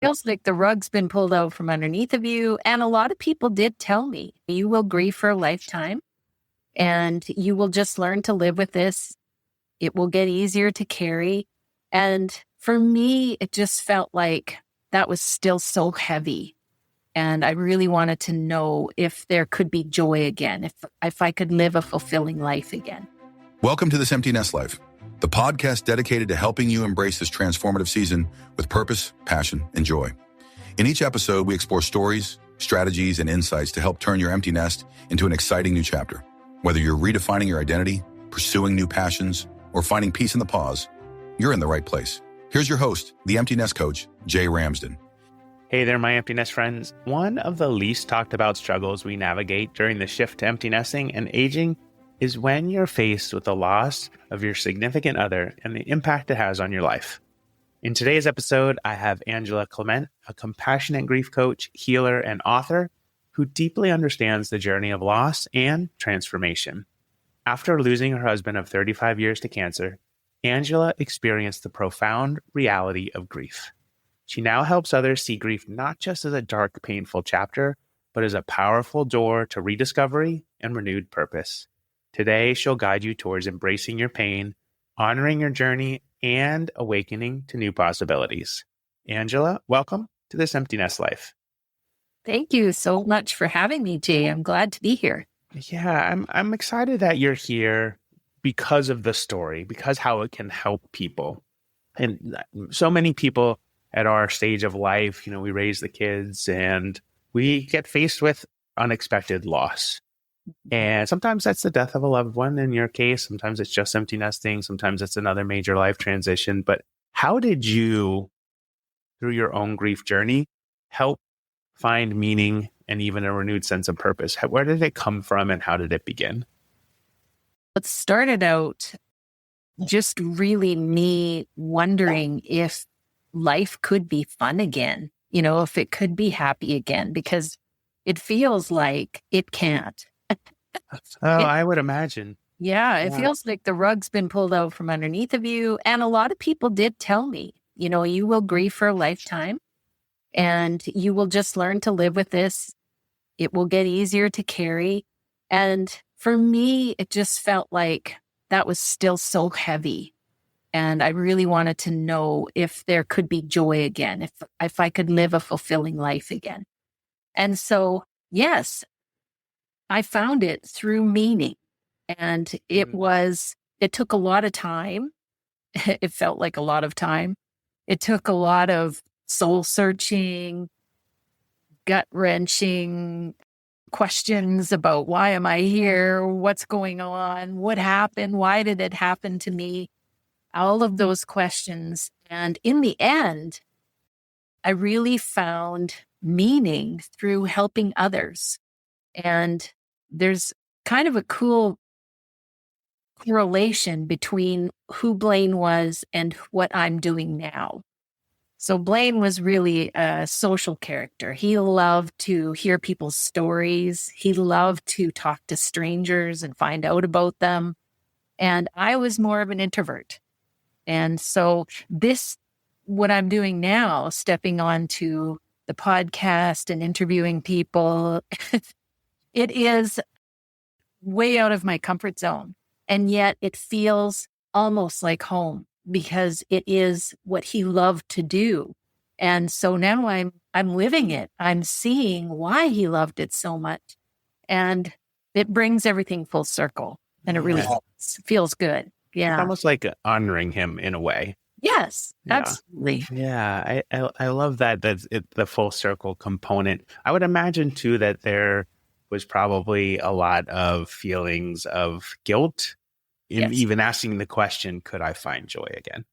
Feels like the rug's been pulled out from underneath of you. And a lot of people did tell me, you will grieve for a lifetime and you will just learn to live with this. It will get easier to carry. And for me, it just felt like that was still so heavy. And I really wanted to know if there could be joy again, if I could live a fulfilling life again. Welcome to This Empty Nest Life, the podcast dedicated to helping you embrace this transformative season with purpose, passion, and joy. In each episode, we explore stories, strategies, and insights to help turn your empty nest into an exciting new chapter. Whether you're redefining your identity, pursuing new passions, or finding peace in the pause, you're in the right place. Here's your host, the Empty Nest Coach, Jay Ramsden. Hey there, my empty nest friends. One of the least talked about struggles we navigate during the shift to empty nesting and aging is when you're faced with the loss of your significant other and the impact it has on your life. In today's episode, I have Angela Clement, a compassionate grief coach, healer, and author who deeply understands the journey of loss and transformation. After losing her husband of 35 years to cancer, Angela experienced the profound reality of grief. She now helps others see grief not just as a dark, painful chapter, but as a powerful door to rediscovery and renewed purpose. Today, she'll guide you towards embracing your pain, honoring your journey, and awakening to new possibilities. Angela, welcome to This Empty Nest Life. Thank you so much for having me, Jay. I'm glad to be here. Yeah, I'm excited that you're here because of the story, because how it can help people. And so many people at our stage of life, we raise the kids and we get faced with unexpected loss. And sometimes that's the death of a loved one. In your case, sometimes it's just empty nesting. Sometimes it's another major life transition. But how did you, through your own grief journey, help find meaning and even a renewed sense of purpose? Where did it come from and how did it begin? It started out just really me wondering if life could be fun again, if it could be happy again, because it feels like it can't. I would imagine. Yeah, it feels like the rug's been pulled out from underneath of you. And a lot of people did tell me, you will grieve for a lifetime and you will just learn to live with this. It will get easier to carry. And for me, it just felt like that was still so heavy. And I really wanted to know if there could be joy again, if I could live a fulfilling life again. And so, yes, I found it through meaning. And it took a lot of time. It felt like a lot of time. It took a lot of soul searching, gut wrenching questions about why am I here? What's going on? What happened? Why did it happen to me? All of those questions. And in the end, I really found meaning through helping others. And there's kind of a cool correlation between who Blaine was and what I'm doing now. So Blaine was really a social character. He loved to hear people's stories. He loved to talk to strangers and find out about them. And I was more of an introvert. And so what I'm doing now, stepping onto the podcast and interviewing people, it is way out of my comfort zone. And yet it feels almost like home because it is what he loved to do. And so now I'm living it. I'm seeing why he loved it so much. And it brings everything full circle. And it really feels good. Yeah. It's almost like honoring him in a way. Yes, absolutely. Yeah, I love that. That's the full circle component. I would imagine too that there was probably a lot of feelings of guilt in even asking the question, could I find joy again?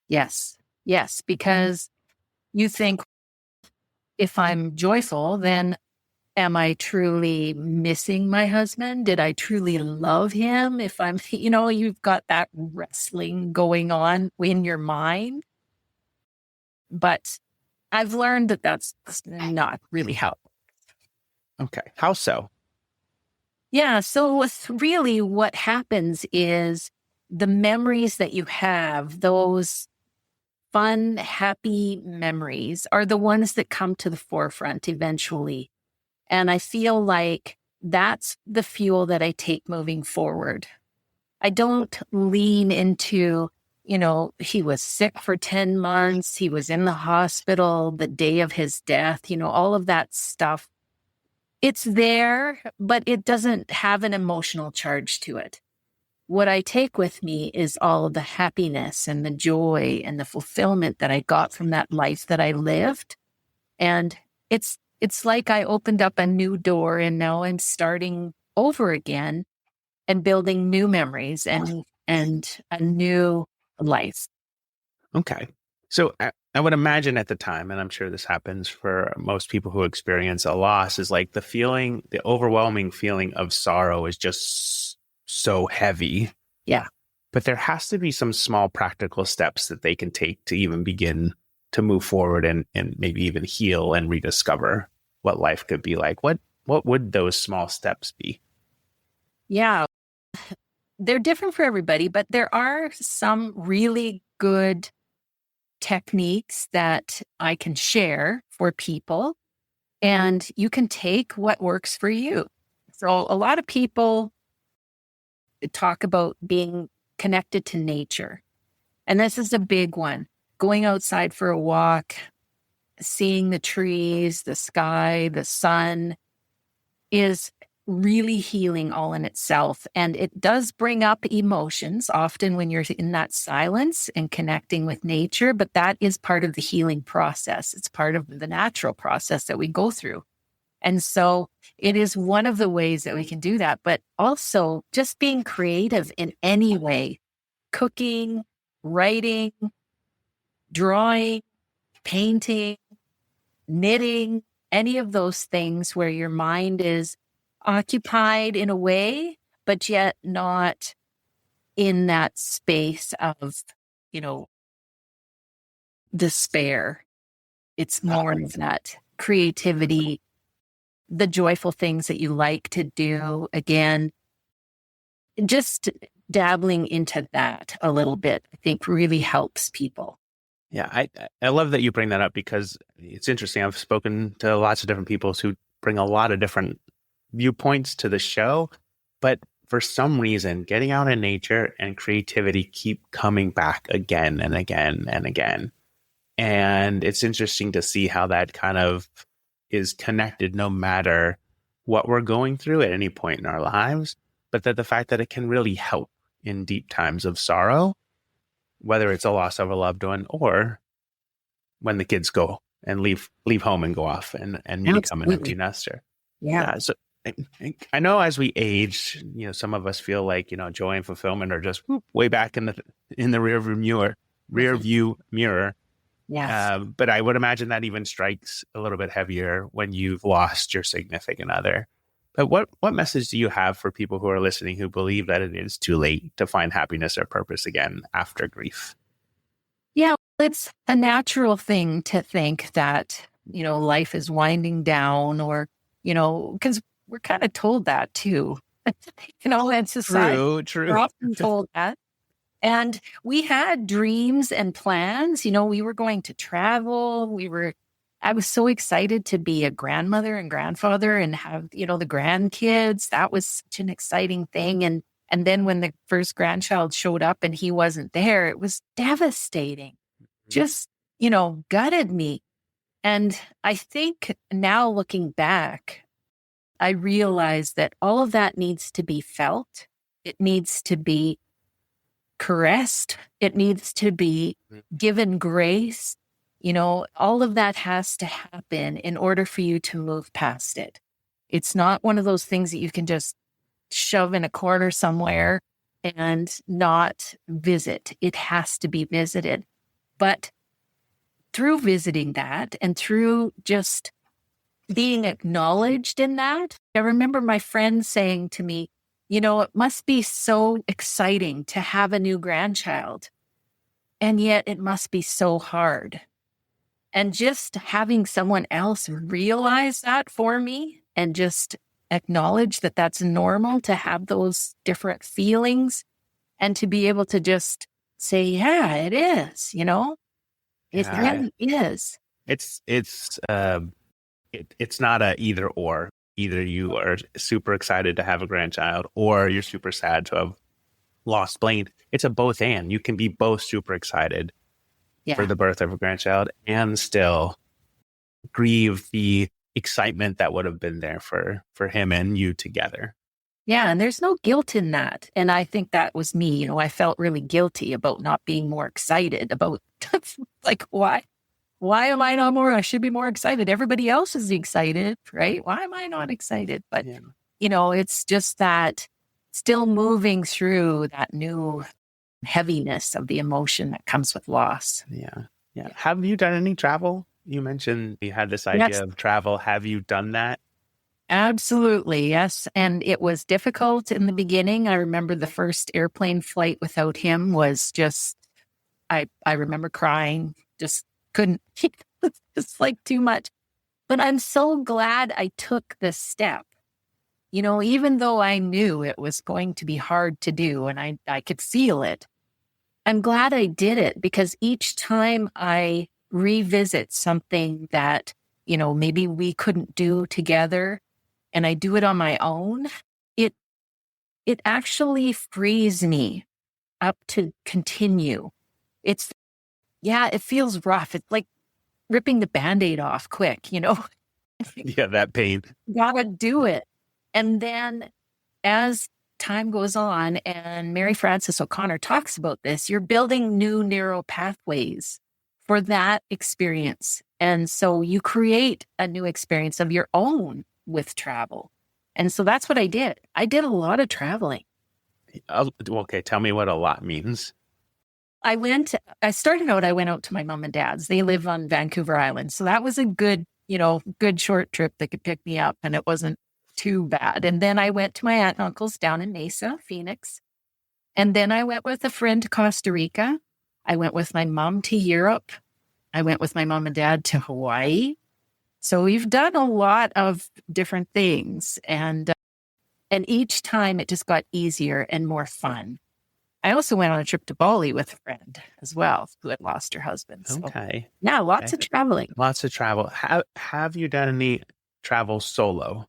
Yes, because you think if I'm joyful, then am I truly missing my husband? Did I truly love him? If I'm, you've got that wrestling going on in your mind. But I've learned that that's not really how. Okay. How so? Yeah. So really what happens is the memories that you have, those fun, happy memories are the ones that come to the forefront eventually. And I feel like that's the fuel that I take moving forward. I don't lean into, he was sick for 10 months. He was in the hospital the day of his death, all of that stuff. It's there, but it doesn't have an emotional charge to it. What I take with me is all of the happiness and the joy and the fulfillment that I got from that life that I lived. And it's like I opened up a new door and now I'm starting over again and building new memories and a new life. Okay. So I would imagine at the time, and I'm sure this happens for most people who experience a loss, is like the overwhelming feeling of sorrow is just so heavy. Yeah. But there has to be some small practical steps that they can take to even begin to move forward and maybe even heal and rediscover what life could be like. What would those small steps be? Yeah. They're different for everybody, but there are some really good techniques that I can share for people, and you can take what works for you. So a lot of people talk about being connected to nature, and this is a big one. Going outside for a walk, seeing the trees, the sky, the sun is really healing all in itself. And it does bring up emotions often when you're in that silence and connecting with nature, but that is part of the healing process. It's part of the natural process that we go through. And so it is one of the ways that we can do that, but also just being creative in any way, cooking, writing, drawing, painting, knitting, any of those things where your mind is occupied in a way, but yet not in that space of, despair. It's more of that creativity, the joyful things that you like to do. Again, just dabbling into that a little bit, I think really helps people. Yeah, I love that you bring that up because it's interesting. I've spoken to lots of different people who bring a lot of different viewpoints to the show, but for some reason, getting out in nature and creativity keep coming back again and again and again. And it's interesting to see how that kind of is connected no matter what we're going through at any point in our lives, but that the fact that it can really help in deep times of sorrow, whether it's a loss of a loved one or when the kids go and leave home and go off and become an empty nester. Yeah. So I know as we age, some of us feel like, joy and fulfillment are just way back in the rear view mirror. Yes. But I would imagine that even strikes a little bit heavier when you've lost your significant other. But what message do you have for people who are listening who believe that it is too late to find happiness or purpose again after grief? Yeah, it's a natural thing to think that, life is winding down or, because we're kind of told that too, in society. True. We're often told that. And we had dreams and plans, we were going to travel. I was so excited to be a grandmother and grandfather and have, the grandkids. That was such an exciting thing. And then when the first grandchild showed up and he wasn't there, it was devastating. Just, gutted me. And I think now looking back, I realize that all of that needs to be felt. It needs to be caressed. It needs to be given grace. All of that has to happen in order for you to move past it. It's not one of those things that you can just shove in a corner somewhere and not visit. It has to be visited. But through visiting that and through just being acknowledged in that, I remember my friend saying to me, it must be so exciting to have a new grandchild. And yet it must be so hard. And just having someone else realize that for me and just acknowledge that that's normal to have those different feelings and to be able to just say, yeah, it is, It Yeah. really is. It's not a either or. Either you are super excited to have a grandchild or you're super sad to have lost Blaine. It's a both and. You can be both super excited for Yeah. the birth of a grandchild and still grieve the excitement that would have been there for him and you together. Yeah. And there's no guilt in that. And I think that was me. You know, I felt really guilty about not being more excited about like, why am I not more? I should be more excited. Everybody else is excited, right? Why am I not excited? But, Yeah. you know, it's just that still moving through that new heaviness of the emotion that comes with loss. Yeah. Yeah. Have you done any travel? You mentioned you had this idea Yes, of travel. Have you done that? absolutely. Yes. And it was difficult in the beginning. I remember the first airplane flight without him was just, I remember crying, just couldn't, it's like too much. But I'm so glad I took this step. You know, even though I knew it was going to be hard to do and I could feel it, I'm glad I did it because each time I revisit something that, you know, maybe we couldn't do together and I do it on my own, it it actually frees me up to continue. It's it feels rough. It's like ripping the Band-Aid off quick, you know. Yeah, that pain. Gotta do it. And then as time goes on and Mary Frances O'Connor talks about this, you're building new neural pathways for that experience. And so you create a new experience of your own with travel. And so that's what I did. I did a lot of traveling. Okay, tell me what a lot means. I went out to my mom and dad's. They live on Vancouver Island. So that was a good short trip that could pick me up and it wasn't too bad. And then I went to my aunt and uncle's down in Mesa, Phoenix. And then I went with a friend to Costa Rica. I went with my mom to Europe. I went with my mom and dad to Hawaii. So we've done a lot of different things. And each time it just got easier and more fun. I also went on a trip to Bali with a friend as well who had lost her husband. So, Okay. yeah, lots of traveling. Lots of travel. Have you done any travel solo?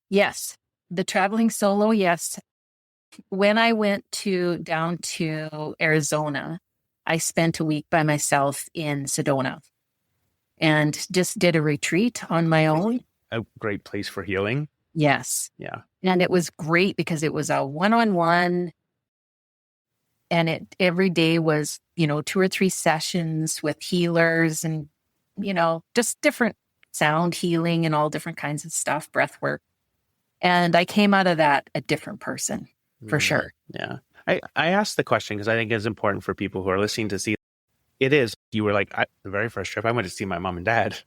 Yes. The traveling solo, yes. When I went down to Arizona, I spent a week by myself in Sedona and just did a retreat on my own. A great place for healing. Yes. Yeah. And it was great because it was a one-on-one and every day was, 2 or 3 sessions with healers and, just different sound healing and all different kinds of stuff, breath work. And I came out of that a different person for sure. Yeah. I asked the question because I think it's important for people who are listening to see. It is. You were like, the very first trip, I went to see my mom and dad,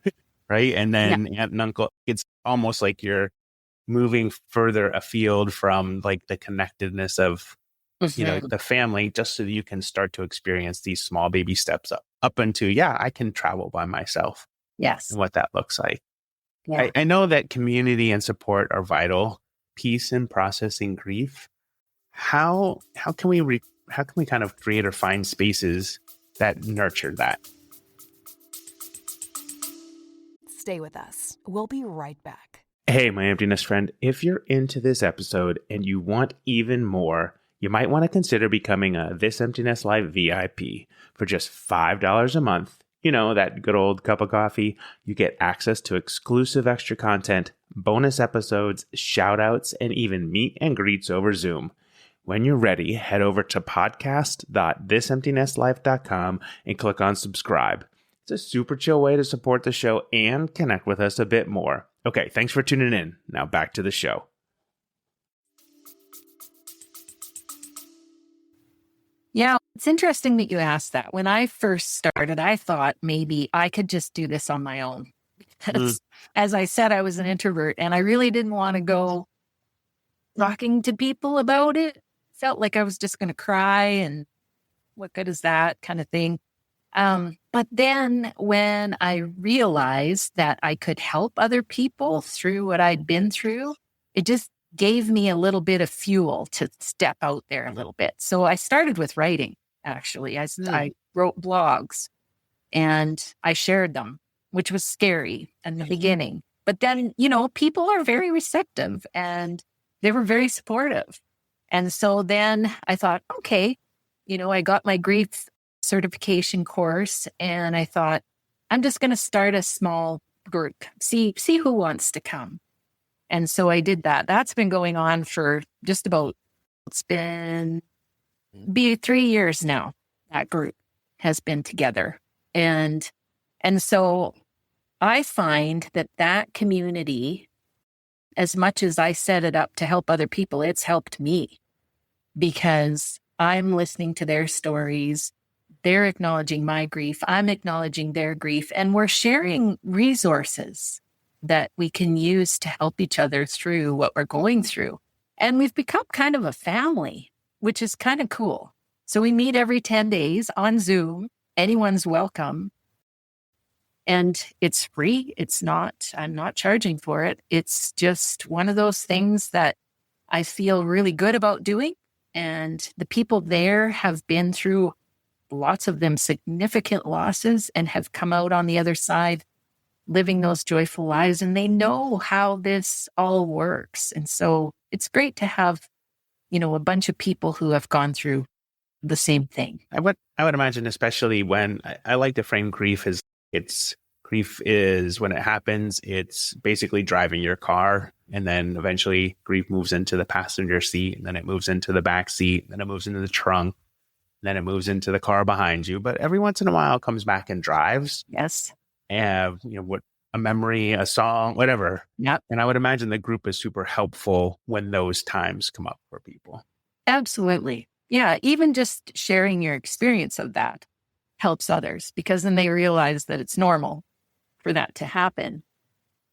right? And then aunt and uncle, it's almost like you're moving further afield from like the connectedness of, the family, just so that you can start to experience these small baby steps up into, I can travel by myself. Yes. And what that looks like. Yeah. I know that community and support are vital piece in processing grief. How can we kind of create or find spaces that nurture that? Stay with us. We'll be right back. Hey, my emptiness friend, if you're into this episode and you want even more, you might want to consider becoming a This Emptiness Live VIP for just $5 a month. That good old cup of coffee. You get access to exclusive extra content, bonus episodes, shout outs, and even meet and greets over Zoom. When you're ready, head over to podcast.thisemptinesslife.com and click on subscribe. It's a super chill way to support the show and connect with us a bit more. Okay, thanks for tuning in. Now back to the show. Yeah, it's interesting that you asked that. When I first started, I thought maybe I could just do this on my own. As I said, I was an introvert and I really didn't want to go talking to people about it. Felt like I was just going to cry and what good is that kind of thing. But then when I realized that I could help other people through what I'd been through, it just gave me a little bit of fuel to step out there a little bit. So I started with writing, actually. I wrote blogs And I shared them, which was scary in the beginning. But then, people are very receptive and they were very supportive. And so then I thought, okay, I got my grief certification course and I thought, I'm just going to start a small group, see who wants to come. And so I did that. That's been going on for just about, it's been be 3 years now. That group has been together. And so I find that community, as much as I set it up to help other people, it's helped me because I'm listening to their stories. They're acknowledging my grief. I'm acknowledging their grief. And we're sharing resources that we can use to help each other through what we're going through. And we've become kind of a family, which is kind of cool. So we meet every 10 days on Zoom. Anyone's welcome. And it's free. I'm not charging for it. It's just one of those things that I feel really good about doing. And the people there have been through, lots of them, significant losses and have come out on the other side living those joyful lives. And they know how this all works. And so it's great to have, a bunch of people who have gone through the same thing. I would imagine, especially when I like to frame grief as grief is when it happens, it's basically driving your car. And then eventually grief moves into the passenger seat, and then it moves into the back seat, and then it moves into the trunk, and then it moves into the car behind you. But every once in a while it comes back and drives. Yes. And, a memory, a song, whatever. Yep. And I would imagine the group is super helpful when those times come up for people. Absolutely. Yeah. Even just sharing your experience of that helps others because then they realize that it's normal for that to happen.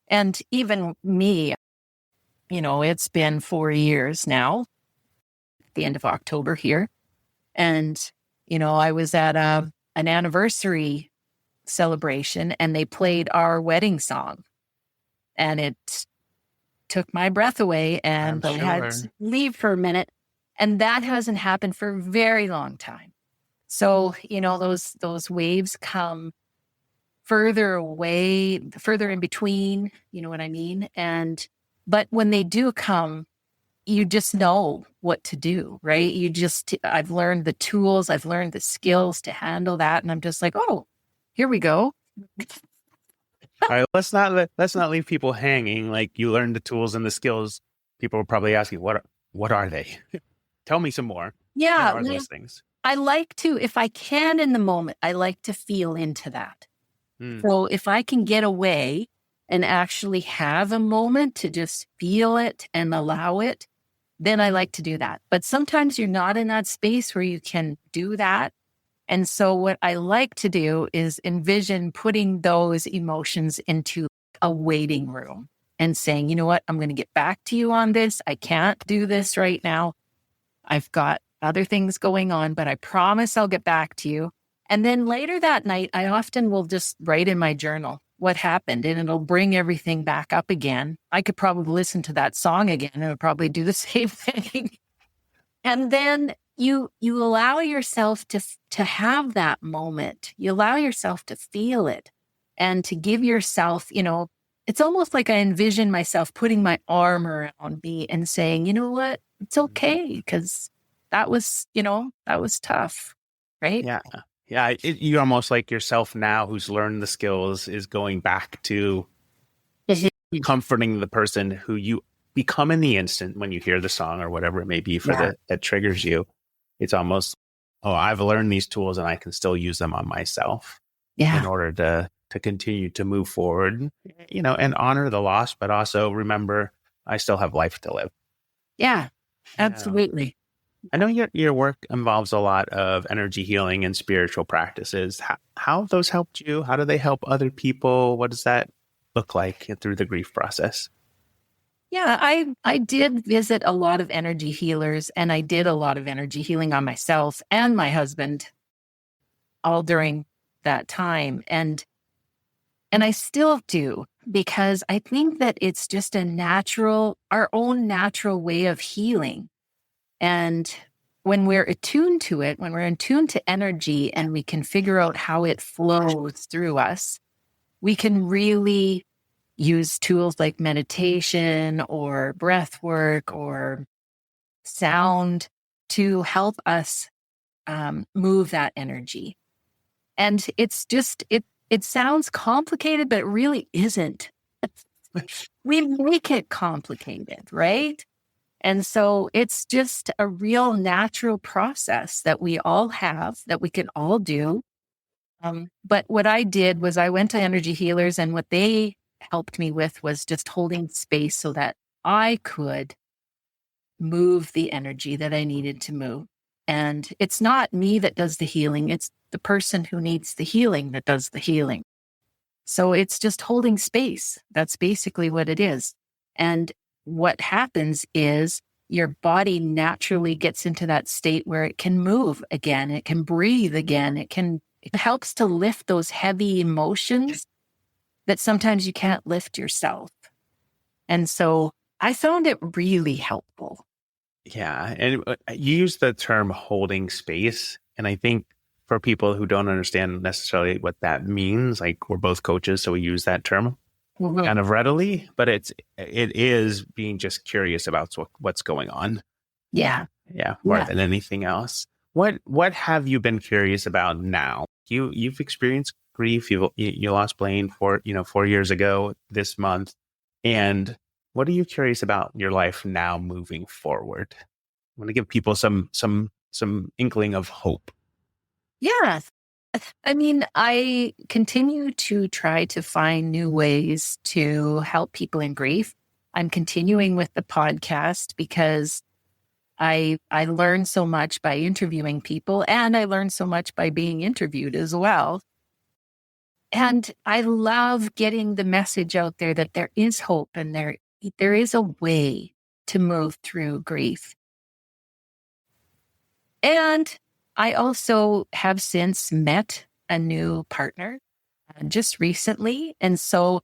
And even me, it's been 4 years now, at the end of October here. And, I was at an anniversary celebration and they played our wedding song and it took my breath away and I had to leave for a minute. And that hasn't happened for a very long time. So, those waves come further away, further in between, you know what I mean? But when they do come, you just know what to do, right? I've learned the tools, I've learned the skills to handle that. And I'm just like, oh, here we go. All right, let's not leave people hanging. Like, you learn the tools and the skills. People will probably ask you, what are they? Tell me some more. Yeah. What are those things? I like to, if I can in the moment, I like to feel into that. So if I can get away and actually have a moment to just feel it and allow it, then I like to do that. But sometimes you're not in that space where you can do that. And so what I like to do is envision putting those emotions into a waiting room and saying, you know what, I'm going to get back to you on this. I can't do this right now. I've got other things going on, but I promise I'll get back to you. And then later that night, I often will just write in my journal what happened and it'll bring everything back up again. I could probably listen to that song again and it would probably do the same thing. And then you allow yourself to have that moment. You allow yourself to feel it and to give yourself, it's almost like I envision myself putting my arm around me and saying, you know what, it's okay because that was tough, right? Yeah. Yeah. You're almost like yourself now who's learned the skills is going back to comforting the person who you become in the instant when you hear the song or whatever it may be that triggers you. It's almost, I've learned these tools and I can still use them on myself in order to continue to move forward, and honor the loss, but also remember I still have life to live. Yeah, absolutely. I know your work involves a lot of energy healing and spiritual practices. How have those helped you? How do they help other people? What does that look like through the grief process? Yeah, I did visit a lot of energy healers and I did a lot of energy healing on myself and my husband all during that time. And I still do because I think that it's just our own natural way of healing. And when we're attuned to it, when we're attuned to energy and we can figure out how it flows through us, we can really use tools like meditation or breath work or sound to help us move that energy. And it sounds complicated, but it really isn't. We make it complicated, right? And so it's just a real natural process that we all have, that we can all do. But what I did was I went to energy healers, and what they helped me with was just holding space so that I could move the energy that I needed to move. And it's not me that does the healing. It's the person who needs the healing that does the healing. So it's just holding space. That's basically what it is. And what happens is your body naturally gets into that state where it can move again. It can breathe again. It helps to lift those heavy emotions that sometimes you can't lift yourself. And so I found it really helpful. Yeah. And you use the term holding space. And I think for people who don't understand necessarily what that means, like we're both coaches, so we use that term kind of readily, but it is being just curious about what's going on. Yeah. Yeah. More than anything else. What have you been curious about now? You've experienced grief. You lost Blaine 4 years ago this month. And what are you curious about your life now moving forward? I want to give people some inkling of hope. Yeah. I mean, I continue to try to find new ways to help people in grief. I'm continuing with the podcast because I learn so much by interviewing people, and I learn so much by being interviewed as well. And I love getting the message out there that there is hope and there is a way to move through grief. And I also have since met a new partner just recently. And so,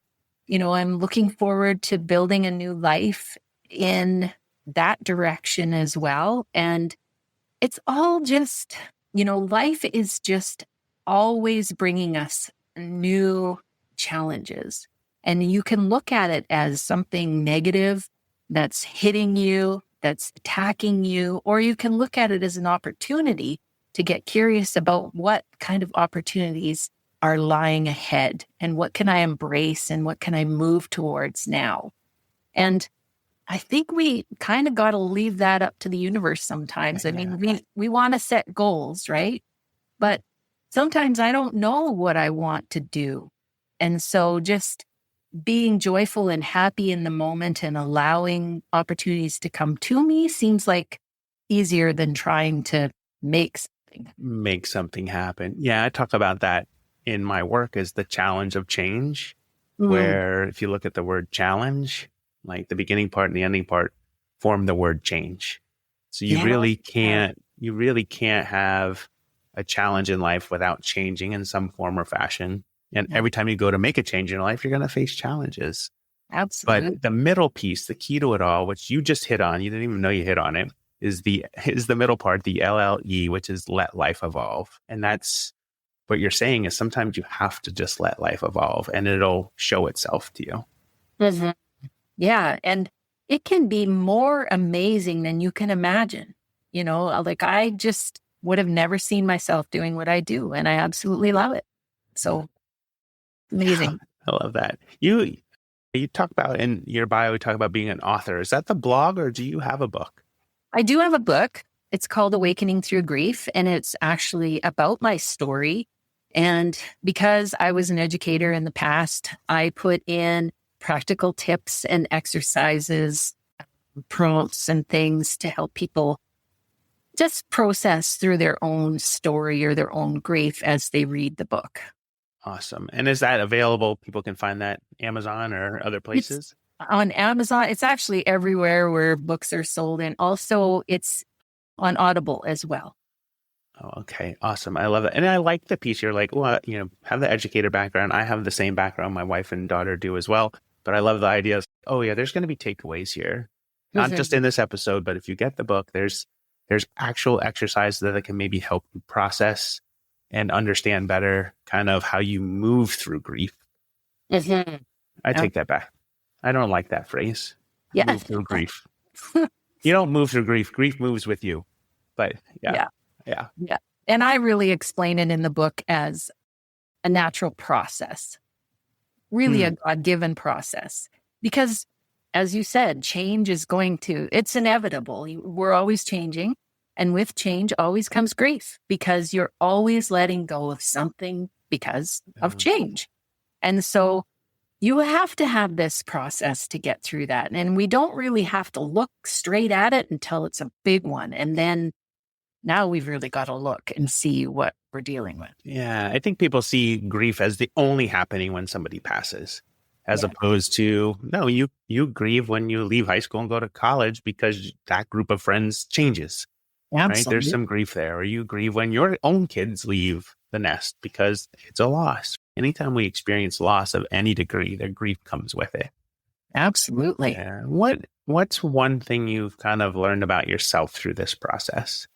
I'm looking forward to building a new life in that direction as well. And it's all just, life is just always bringing us new challenges. And you can look at it as something negative that's hitting you, that's attacking you, or you can look at it as an opportunity to get curious about what kind of opportunities are lying ahead and what can I embrace and what can I move towards now. And I think we kind of got to leave that up to the universe sometimes. I mean, we want to set goals, right? But sometimes I don't know what I want to do. And so just being joyful and happy in the moment and allowing opportunities to come to me seems like easier than trying to make something happen. Yeah, I talk about that in my work as the challenge of change, where if you look at the word challenge, like the beginning part and the ending part form the word change. So you really can't have a challenge in life without changing in some form or fashion. And every time you go to make a change in your life, you're going to face challenges. Absolutely. But the middle piece, the key to it all, which you just hit on, you didn't even know you hit on it, is the middle part, the LLE, which is let life evolve. And that's what you're saying is sometimes you have to just let life evolve and it'll show itself to you. Mm-hmm. Yeah. And it can be more amazing than you can imagine. Like I just would have never seen myself doing what I do. And I absolutely love it. So amazing. I love that. You talk about in your bio, you talk about being an author. Is that the blog or do you have a book? I do have a book. It's called Awakening Through Grief. And it's actually about my story. And because I was an educator in the past, I put in practical tips and exercises, prompts and things to help people just process through their own story or their own grief as they read the book. Awesome. And is that available? People can find that Amazon or other places? It's on Amazon. It's actually everywhere where books are sold. And also it's on Audible as well. Oh, okay. Awesome. I love that. And I like the piece. You're like, well, have the educator background. I have the same background. My wife and daughter do as well. But I love the idea of, there's going to be takeaways here. Not just in this episode, but if you get the book, there's there's actual exercise that can maybe help you process and understand better kind of how you move through grief. Mm-hmm. I take that back. I don't like that phrase. Yeah. Move through grief. You don't move through grief. Grief moves with you. But yeah. And I really explain it in the book as a natural process, really a God-given process. Because as you said, change is it's inevitable. We're always changing. And with change always comes grief because you're always letting go of something because of change. And so you have to have this process to get through that. And we don't really have to look straight at it until it's a big one. And then now we've really got to look and see what we're dealing with. Yeah. I think people see grief as the only happening when somebody passes, as opposed to, no, you grieve when you leave high school and go to college because that group of friends changes. Absolutely. Right? There's some grief there. Or you grieve when your own kids leave the nest because it's a loss. Anytime we experience loss of any degree, the grief comes with it. Absolutely. Yeah. What's one thing you've kind of learned about yourself through this process?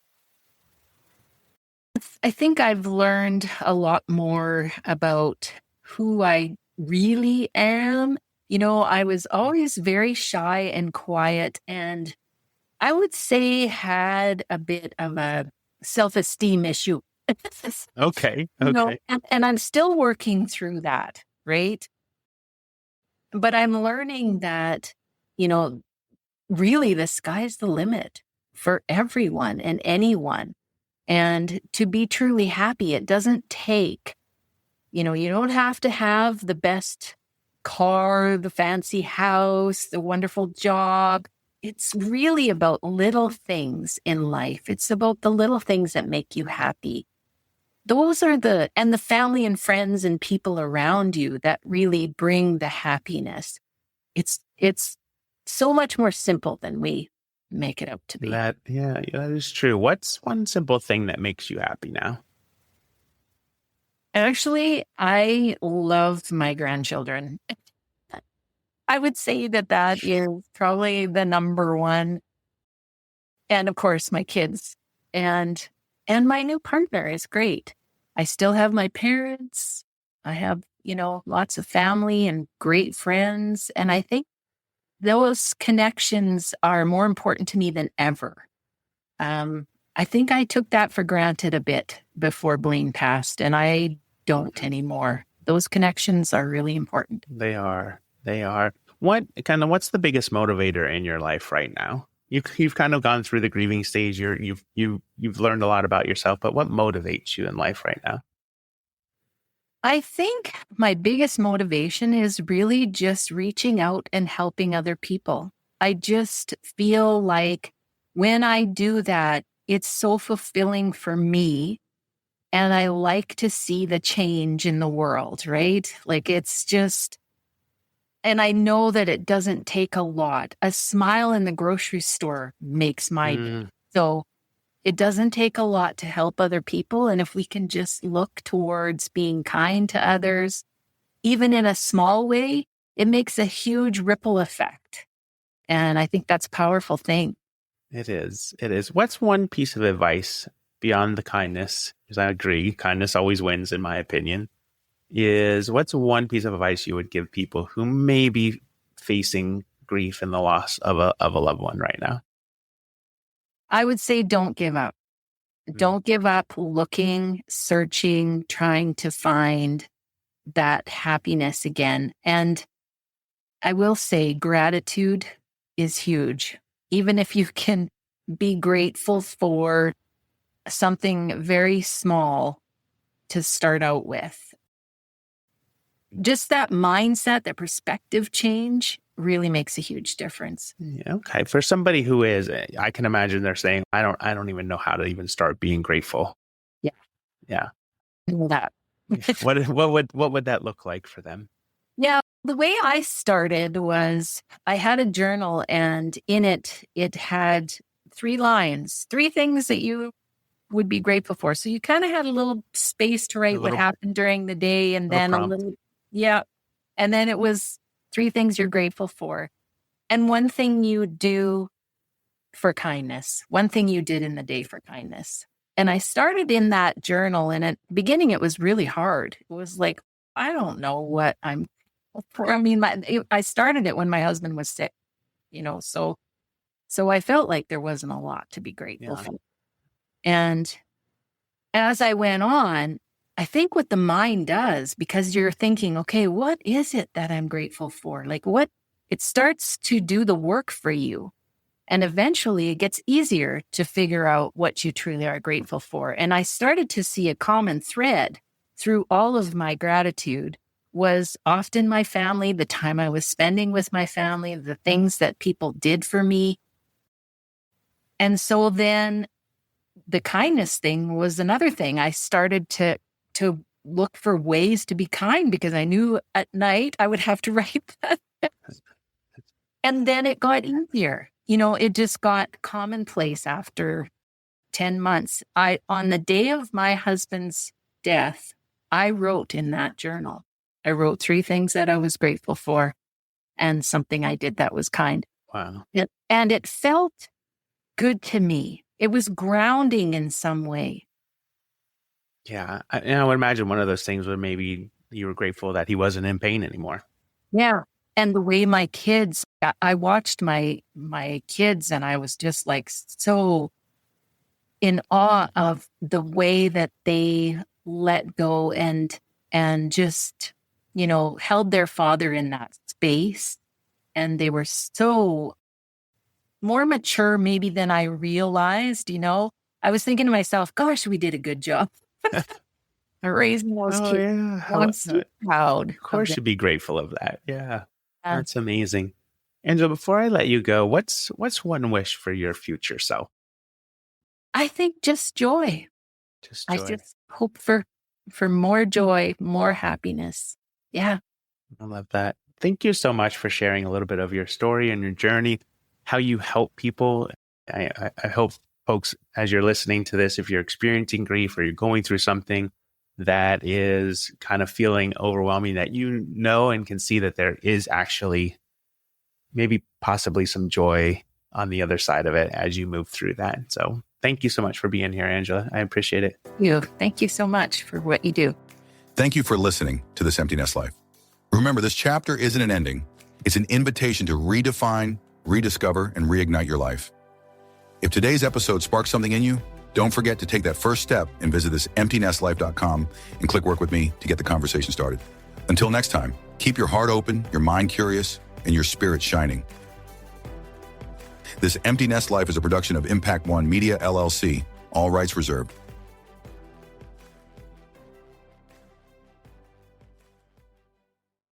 I think I've learned a lot more about who I really am. I was always very shy and quiet, and I would say had a bit of a self-esteem issue. Okay. And I'm still working through that, right? But I'm learning that, really the sky's the limit for everyone and anyone. And to be truly happy, it doesn't take, you don't have to have the best car, the fancy house, the wonderful job. It's really about little things in life. It's about the little things that make you happy. Those are and the family and friends and people around you that really bring the happiness. It's so much more simple than we make it out to be. That is true. What's one simple thing that makes you happy now? Actually, I love my grandchildren. I would say that is probably the number one. And of course, my kids and my new partner is great. I still have my parents. I have, lots of family and great friends. And I think those connections are more important to me than ever. I think I took that for granted a bit before Blaine passed, and I don't anymore. Those connections are really important. They are. What's the biggest motivator in your life right now? You've kind of gone through the grieving stage. You've learned a lot about yourself, but what motivates you in life right now? I think my biggest motivation is really just reaching out and helping other people. I just feel like when I do that, it's so fulfilling for me. And I like to see the change in the world, right? Like it's just, and I know that it doesn't take a lot. A smile in the grocery store makes my day. So it doesn't take a lot to help other people. And if we can just look towards being kind to others, even in a small way, it makes a huge ripple effect. And I think that's a powerful thing. It is. What's one piece of advice beyond the kindness? Because I agree, kindness always wins, in my opinion. What's one piece of advice you would give people who may be facing grief and the loss of a loved one right now? I would say don't give up. Don't give up looking, searching, trying to find that happiness again. And I will say gratitude is huge. Even if you can be grateful for something very small to start out with. Just that mindset, that perspective change really makes a huge difference. Yeah, okay. For somebody who is, I can imagine they're saying, I don't even know how to even start being grateful. Yeah. That. What would that look like for them? Yeah. The way I started was I had a journal, and in it had 3 lines, 3 things that you would be grateful for. So you kind of had a little space to write what happened during the day, and then prompt. a little, and then it was 3 things you're grateful for. And one thing you do for kindness. One thing you did in the day for kindness. And I started in that journal, and at the beginning, it was really hard. It was like, I don't know what I'm for. I mean, I started it when my husband was sick, so I felt like there wasn't a lot to be grateful for. And as I went on, I think what the mind does, because you're thinking, okay, what is it that I'm grateful for? Like it starts to do the work for you. And eventually it gets easier to figure out what you truly are grateful for. And I started to see a common thread through all of my gratitude was often my family, the time I was spending with my family, the things that people did for me. And so then the kindness thing was another thing. I started to look for ways to be kind because I knew at night I would have to write that. And then it got easier. It just got commonplace after 10 months. On the day of my husband's death, I wrote in that journal. I wrote 3 things that I was grateful for and something I did that was kind. Wow. And it felt good to me. It was grounding in some way. Yeah. And I would imagine one of those things where maybe you were grateful that he wasn't in pain anymore. Yeah. And the way my kids, I watched my kids and I was just like so in awe of the way that they let go and just, held their father in that space. And they were so more mature maybe than I realized, I was thinking to myself, gosh, we did a good job. Raising those kids. Yeah. I'm so proud. Of course, you'd be grateful of that. Yeah. That's amazing. Angela, before I let you go, what's one wish for your future self? I think just joy. Just joy. I just hope for more joy, more happiness. Yeah. I love that. Thank you so much for sharing a little bit of your story and your journey, how you help people. I hope folks, as you're listening to this, if you're experiencing grief or you're going through something that is kind of feeling overwhelming, that and can see that there is actually maybe possibly some joy on the other side of it as you move through that. So thank you so much for being here, Angela. I appreciate it. Thank you so much for what you do. Thank you for listening to This Empty Nest Life. Remember, this chapter isn't an ending. It's an invitation to redefine, rediscover, and reignite your life. If today's episode sparked something in you, don't forget to take that first step and visit thisemptynestlife.com and click work with me to get the conversation started. Until next time, keep your heart open, your mind curious, and your spirit shining. This Empty Nest Life is a production of Impact One Media, LLC. All rights reserved.